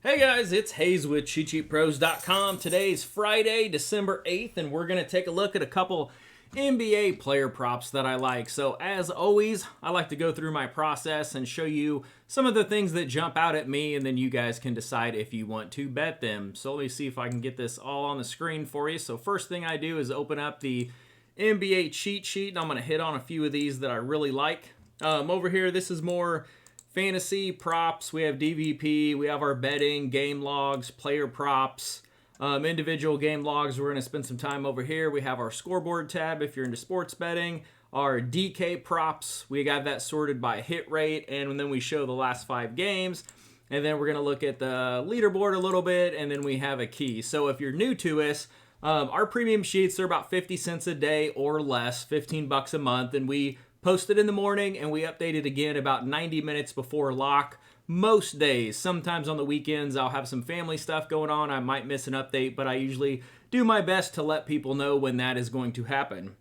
Hey guys, it's Hayes with CheatSheetPros.com. Today's Friday, December 8th, and we're going to take a look at a couple NBA player props that I like. So as always, I like to go through my process and show you some of the things that jump out at me, and then you guys can decide if you want to bet them. So let me see if I can get this all on the screen for you. So first thing I do is open up the NBA cheat sheet, and I'm going to hit on a few of these that I really like. Over here, this is more fantasy props. We have DVP, we have our betting, game logs, player props, individual game logs. We're going to spend some time over here. We have our scoreboard tab if you're into sports betting, our DK props. We got that sorted by hit rate, and then we show the last 5 games. And then we're going to look at the leaderboard a little bit, and then we have a key. So if you're new to us, our premium sheets are about 50 cents a day or less, 15 bucks a month, and we post it in the morning and we update it again about 90 minutes before lock most days. Sometimes on the weekends I'll have some family stuff going on. I might miss an update, but I usually do my best to let people know when that is going to happen.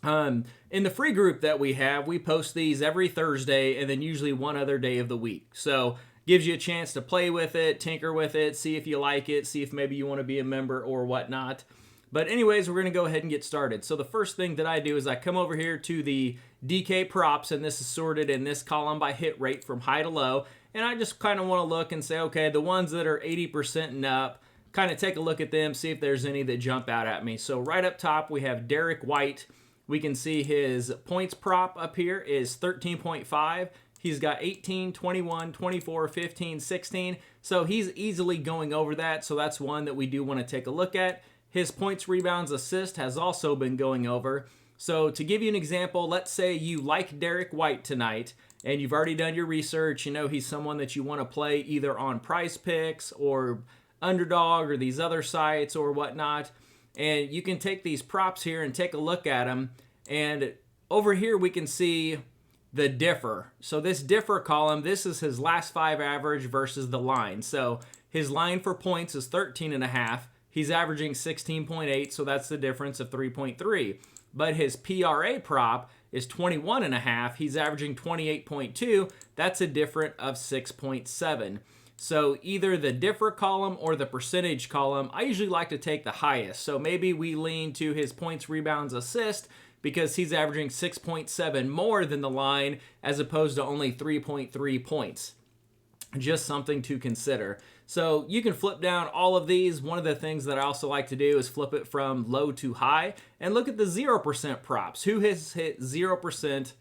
In the free group that we have, we post these every Thursday and then usually one other day of the week. So gives you a chance to play with it, tinker with it, see if you like it, see if maybe you want to be a member or whatnot. But anyways, we're going to go ahead and get started. So the first thing that I do is I come over here to the DK props, and this is sorted in this column by hit rate from high to low. And I just kind of want to look and say, okay, the ones that are 80% and up, kind of take a look at them, see if there's any that jump out at me. So right up top, we have Derek White. We can see his points prop up here is 13.5. He's got 18, 21, 24, 15, 16. So he's easily going over that. So that's one that we do want to take a look at. His points, rebounds, assist has also been going over. So to give you an example, let's say you like Derek White tonight and you've already done your research. You know he's someone that you want to play either on Prize Picks or Underdog or these other sites or whatnot. And you can take these props here and take a look at them. And over here we can see the differ. So this differ column, this is his last 5 average versus the line. So his line for points is 13.5. He's averaging 16.8, so that's the difference of 3.3. But his PRA prop is 21.5. He's averaging 28.2. That's a difference of 6.7. So either the differ column or the percentage column, I usually like to take the highest. So maybe we lean to his points, rebounds, assist because he's averaging 6.7 more than the line as opposed to only 3.3 points. Just something to consider. So you can flip down all of these. One of the things that I also like to do is flip it from low to high and look at the 0% props. Who has hit 0%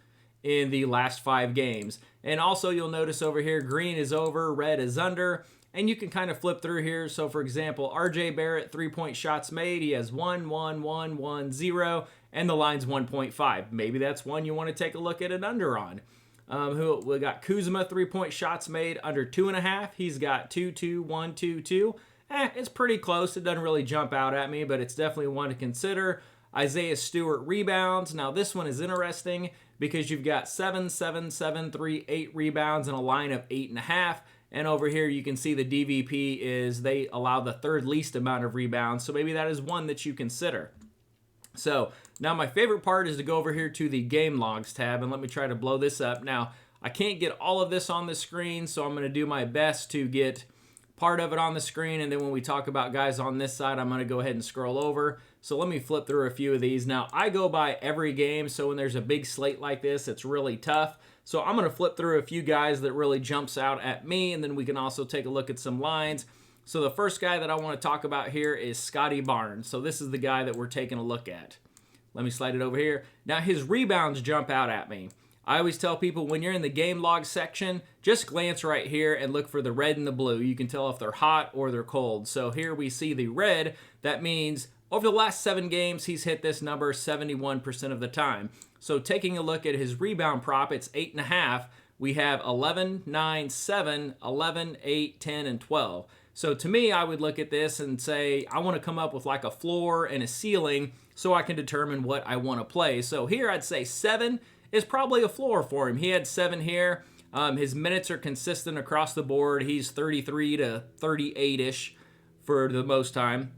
in the last 5 games? And also you'll notice over here, green is over, red is under, and you can kind of flip through here. So for example, RJ Barrett, 3-point shots made. He has 1, 1, 1, 1, 0, and the line's 1.5. Maybe that's one you want to take a look at an under on. We got Kuzma, 3-point shots made under 2.5. He's got 2, 2, 1, 2, 2. It's pretty close. It doesn't really jump out at me, but it's definitely one to consider. Isaiah Stewart rebounds. Now this one is interesting because you've got 7, 7, 7, 3, 8 rebounds and a line of 8.5. And over here you can see the DVP is they allow the third least amount of rebounds. So maybe that is one that you consider. So now my favorite part is to go over here to the game logs tab, and let me try to blow this up. Now I can't get all of this on the screen, so I'm going to do my best to get part of it on the screen, and then when we talk about guys on this side, I'm going to go ahead and scroll over. So let me flip through a few of these. Now I go by every game, so when there's a big slate like this, it's really tough. So I'm going to flip through a few guys that really jumps out at me, and then we can also take a look at some lines. So the first guy that I want to talk about here is Scotty Barnes. So this is the guy that we're taking a look at. Let me slide it over here. Now his rebounds jump out at me. I always tell people when you're in the game log section, just glance right here and look for the red and the blue. You can tell if they're hot or they're cold. So here we see the red. That means over the last 7 games, he's hit this number 71% of the time. So taking a look at his rebound prop, it's 8.5. We have 11, 9, 7, 11, 8, 10, and 12. So to me, I would look at this and say, I want to come up with like a floor and a ceiling so I can determine what I want to play. So here I'd say 7 is probably a floor for him. He had 7 here. His minutes are consistent across the board. He's 33 to 38-ish for the most time.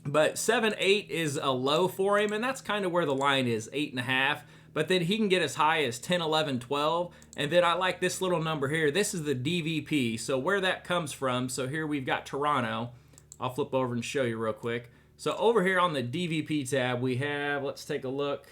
But 7, 8 is a low for him, and that's kind of where the line is, 8.5. but then he can get as high as 10, 11, 12. And then I like this little number here. This is the DVP. So where that comes from, so here we've got Toronto. I'll flip over and show you real quick. So over here on the DVP tab, we have, let's take a look.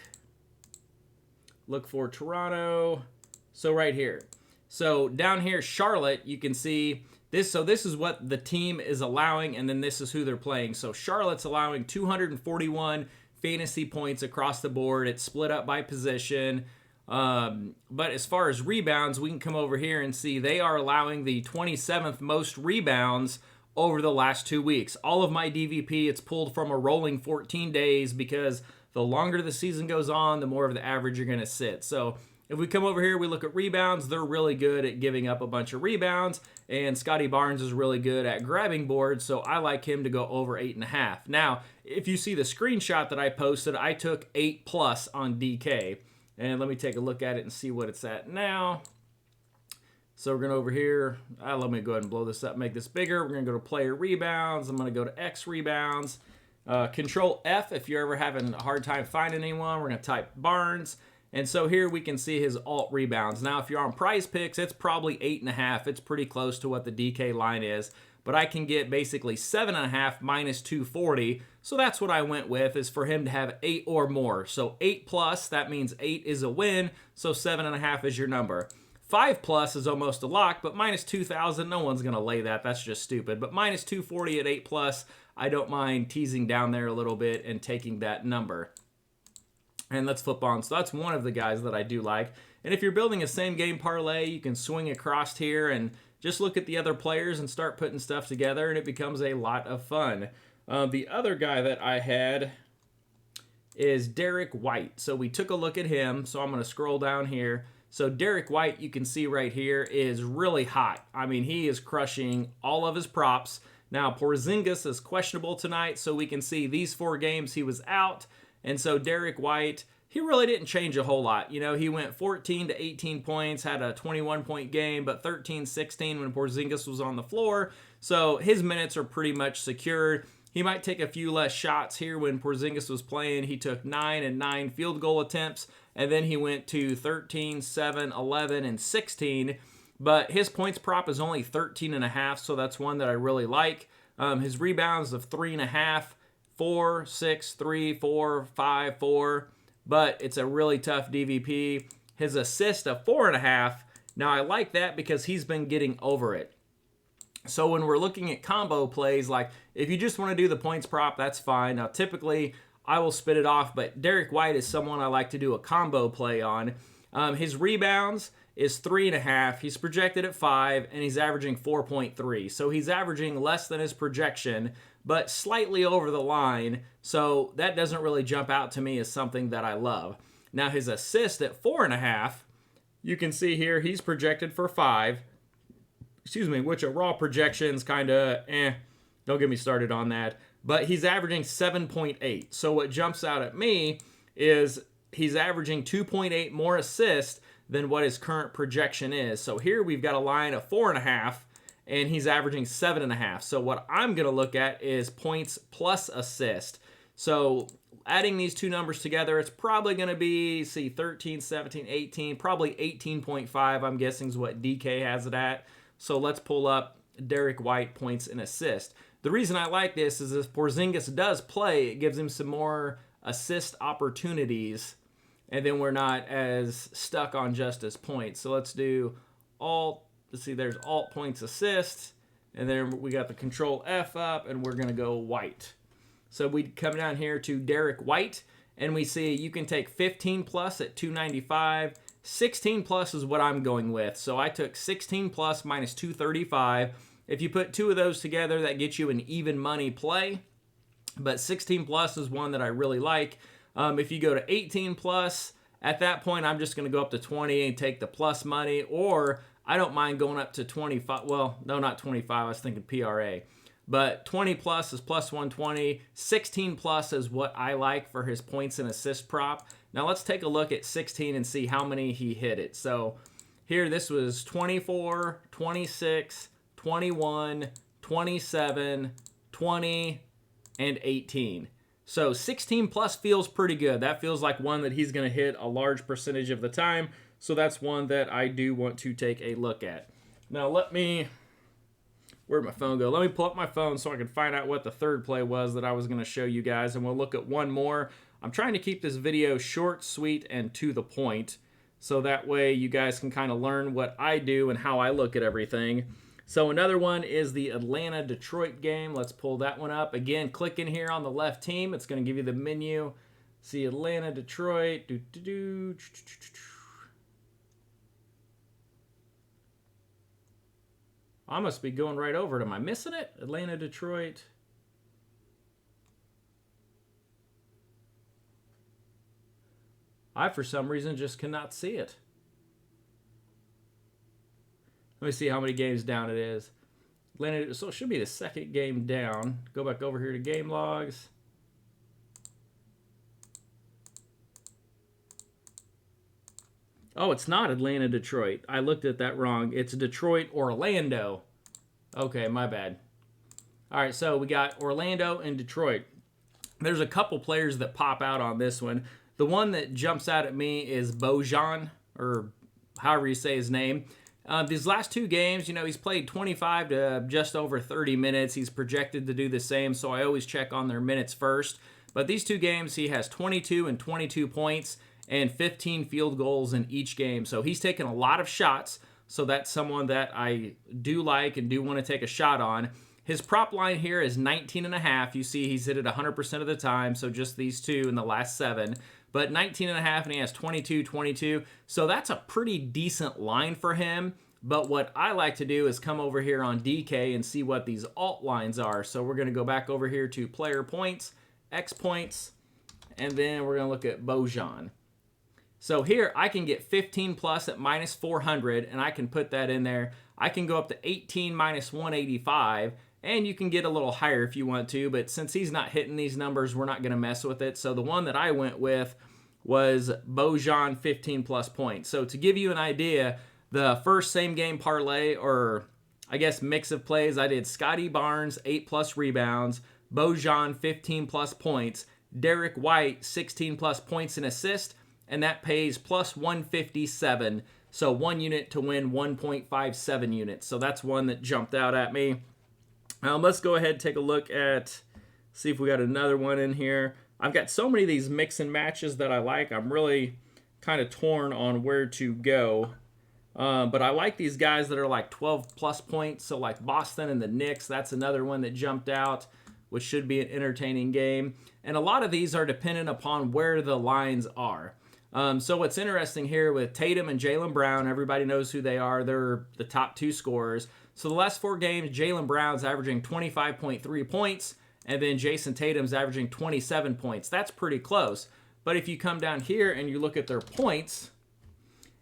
Look for Toronto. So right here. So down here, Charlotte, you can see this. So this is what the team is allowing, and then this is who they're playing. So Charlotte's allowing 241 fantasy points across the board. It's split up by position. But as far as rebounds, we can come over here and see they are allowing the 27th most rebounds over the last 2 weeks. All of my DVP, it's pulled from a rolling 14 days because the longer the season goes on, the more of the average you're going to sit. So if we come over here, we look at rebounds, they're really good at giving up a bunch of rebounds, and Scotty Barnes is really good at grabbing boards, so I like him to go over 8.5. Now, if you see the screenshot that I posted, I took 8+ on DK, and let me take a look at it and see what it's at now. So we're going to over here, let me go ahead and blow this up, make this bigger. We're going to go to player rebounds. I'm going to go to X rebounds. Control F if you're ever having a hard time finding anyone. We're going to type Barnes. And so here we can see his alt rebounds. Now, if you're on Prize Picks, it's probably 8.5. It's pretty close to what the DK line is. But I can get basically 7.5 minus 240. So that's what I went with, is for him to have 8 or more. So 8+, that means 8 is a win. So 7.5 is your number. 5+ is almost a lock, but minus 2,000, no one's going to lay that. That's just stupid. But minus 240 at 8+, I don't mind teasing down there a little bit and taking that number. And let's flip on. So that's one of the guys that I do like. And if you're building a same game parlay, you can swing across here and just look at the other players and start putting stuff together, and it becomes a lot of fun. The other guy that I had is Derek White. So we took a look at him. So I'm going to scroll down here. So Derek White, you can see right here, is really hot. I mean, he is crushing all of his props. Now, Porzingis is questionable tonight, so we can see these 4 games he was out. And so Derek White, he really didn't change a whole lot. You know, he went 14 to 18 points, had a 21-point game, but 13-16 when Porzingis was on the floor. So his minutes are pretty much secured. He might take a few less shots here. When Porzingis was playing, he took 9 and 9 field goal attempts, and then he went to 13, 7, 11, and 16. But his points prop is only 13.5, so that's one that I really like. His rebounds of 3.5, 4, 6, 3, 4, 5, 4, but it's a really tough DVP. His assist of 4.5. Now I like that because he's been getting over it. So when we're looking at combo plays, like if you just want to do the points prop, that's fine. Now typically I will spit it off, but Derek White is someone I like to do a combo play on. His rebounds is 3.5. He's projected at 5, and he's averaging 4.3. So he's averaging less than his projection, but slightly over the line. So that doesn't really jump out to me as something that I love. Now his assist at 4.5, you can see here he's projected for 5. Which a raw projection's kind of Don't get me started on that. But he's averaging 7.8. So what jumps out at me is he's averaging 2.8 more assists than what his current projection is. So here we've got a line of 4.5, and he's averaging 7.5. So what I'm going to look at is points plus assist. So adding these two numbers together, it's probably going to be, 13, 17, 18, probably 18.5, I'm guessing is what DK has it at. So let's pull up Derek White points and assist. The reason I like this is if Porzingis does play, it gives him some more assist opportunities, and then we're not as stuck on just his points. So let's do alt. Let's see, there's alt points assist, and then we got the control F up, and we're going to go White. So we come down here to Derek White, and we see you can take 15 plus at 295. 16 plus is what I'm going with. So I took 16 plus minus 235. If you put two of those together, that gets you an even money play. But 16 plus is one that I really like. If you go to 18 plus, at that point, I'm just going to go up to 20 and take the plus money. Or I don't mind going up to 25. Well, no, not 25. I was thinking PRA. But 20 plus is plus 120. 16 plus is what I like for his points and assist prop. Now let's take a look at 16 and see how many he hit it. So here, this was 24, 26, 21, 27, 20, and 18. So 16 plus feels pretty good. That feels like one that he's going to hit a large percentage of the time. So that's one that I do want to take a look at. Now where'd my phone go? Let me pull up my phone so I can find out what the third play was that I was going to show you guys. And we'll look at one more. I'm trying to keep this video short, sweet, and to the point. So that way you guys can kind of learn what I do and how I look at everything. So another one is the Atlanta-Detroit game. Let's pull that one up. Again, click in here on the left team. It's going to give you the menu. See Atlanta-Detroit. I must be going right over it. Am I missing it? Atlanta-Detroit. I, for some reason, just cannot see it. Let me see how many games down it is. Atlanta, so it should be the second game down. Go back over here to game logs. Oh, it's not Atlanta-Detroit. I looked at that wrong. It's Detroit-Orlando. Okay, my bad. All right, so we got Orlando and Detroit. There's a couple players that pop out on this one. The one that jumps out at me is Bojan, or however you say his name. These last two games, you know, he's played 25 to just over 30 minutes. He's projected to do the same, so I always check on their minutes first. But these two games, he has 22 and 22 points and 15 field goals in each game. So he's taken a lot of shots, so that's someone that I do like and do want to take a shot on. His prop line here is 19.5. You see he's hit it 100% of the time, so just these two in the last 7. But 19.5, and he has 22, 22. So that's a pretty decent line for him. But what I like to do is come over here on DK and see what these alt lines are. So we're going to go back over here to player points, X points, and then we're going to look at Bojan. So here I can get 15 plus at minus 400, and I can put that in there. I can go up to 18 minus 185, and you can get a little higher if you want to, but since he's not hitting these numbers, we're not going to mess with it. So the one that I went with was Bojan 15 plus points. So to give you an idea, the first same game parlay, or I guess mix of plays, I did Scotty Barnes 8 plus rebounds, Bojan 15 plus points, Derek White 16 plus points and assist, and that pays plus 157. So 1 unit to win 1.57 units. So that's one that jumped out at me. Let's go ahead and take a look at, see if we got another one in here. I've got so many of these mix and matches that I like. I'm really kind of torn on where to go. But I like these guys that are like 12 plus points. So like Boston and the Knicks, that's another one that jumped out, which should be an entertaining game. And a lot of these are dependent upon where the lines are. So what's interesting here with Tatum and Jaylen Brown, everybody knows who they are. They're the top 2 scorers. So the last 4 games, Jaylen Brown's averaging 25.3 points, and then Jason Tatum's averaging 27 points. That's pretty close. But if you come down here and you look at their points,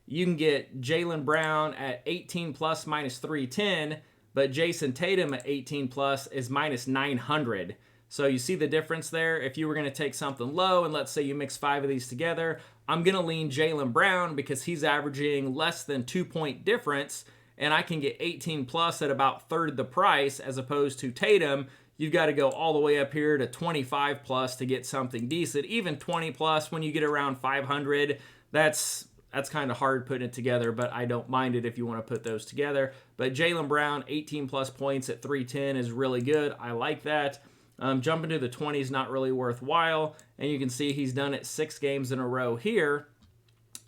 you can get Jaylen Brown at 18 plus minus 310, but Jason Tatum at 18 plus is minus 900. So you see the difference there? If you were going to take something low, and let's say you mix 5 of these together, I'm going to lean Jaylen Brown because he's averaging less than 2-point difference, and I can get 18 plus at about third the price, as opposed to Tatum. You've got to go all the way up here to 25 plus to get something decent. Even 20 plus, when you get around 500, that's kind of hard putting it together, but I don't mind it if you want to put those together. But Jaylen Brown, 18 plus points at 310 is really good. I like that. Jumping to the 20 is not really worthwhile, and you can see he's done it 6 games in a row here.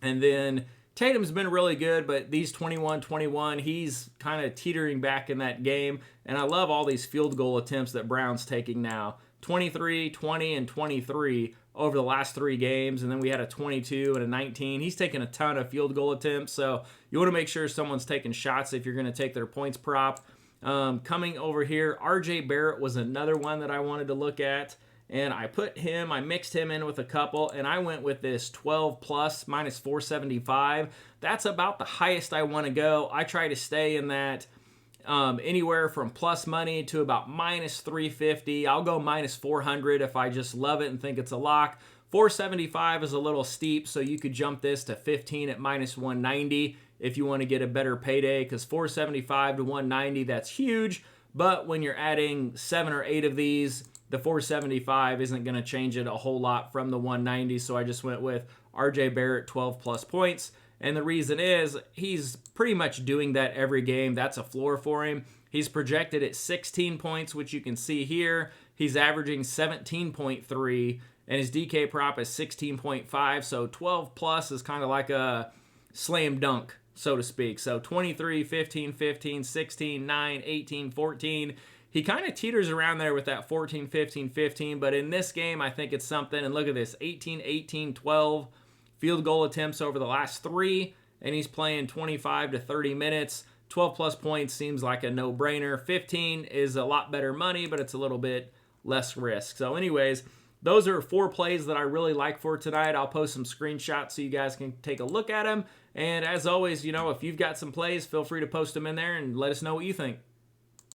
And then Tatum's been really good, but these 21-21, he's kind of teetering back in that game. And I love all these field goal attempts that Brown's taking now. 23, 20, and 23 over the last 3 games, and then we had a 22 and a 19. He's taken a ton of field goal attempts, so you want to make sure someone's taking shots if you're going to take their points prop. Coming over here, RJ Barrett was another one that I wanted to look at, and I mixed him in with a couple, and I went with this 12 plus minus 475. That's about the highest I want to go. I try to stay in that anywhere from plus money to about minus 350. I'll go minus 400 if I just love it and think it's a lock. 475 is a little steep, so you could jump this to 15 at minus 190 if you want to get a better payday, because 475 to 190, that's huge. But when you're adding 7 or 8 of these, the 475 isn't going to change it a whole lot from the 190, so I just went with RJ Barrett 12 plus points. And the reason is he's pretty much doing that every game. That's a floor for him. He's projected at 16 points, which you can see here. He's averaging 17.3, and his DK prop is 16.5, so 12 plus is kind of like a slam dunk, so to speak. So 23, 15, 15, 16, 9, 18, 14. He kind of teeters around there with that 14, 15, 15, but in this game, I think it's something. And look at this, 18, 18, 12 field goal attempts over the last 3, and he's playing 25 to 30 minutes. 12 plus points seems like a no-brainer. 15 is a lot better money, but it's a little bit less risk. So anyways, those are 4 plays that I really like for tonight. I'll post some screenshots so you guys can take a look at them. And as always, if you've got some plays, feel free to post them in there and let us know what you think.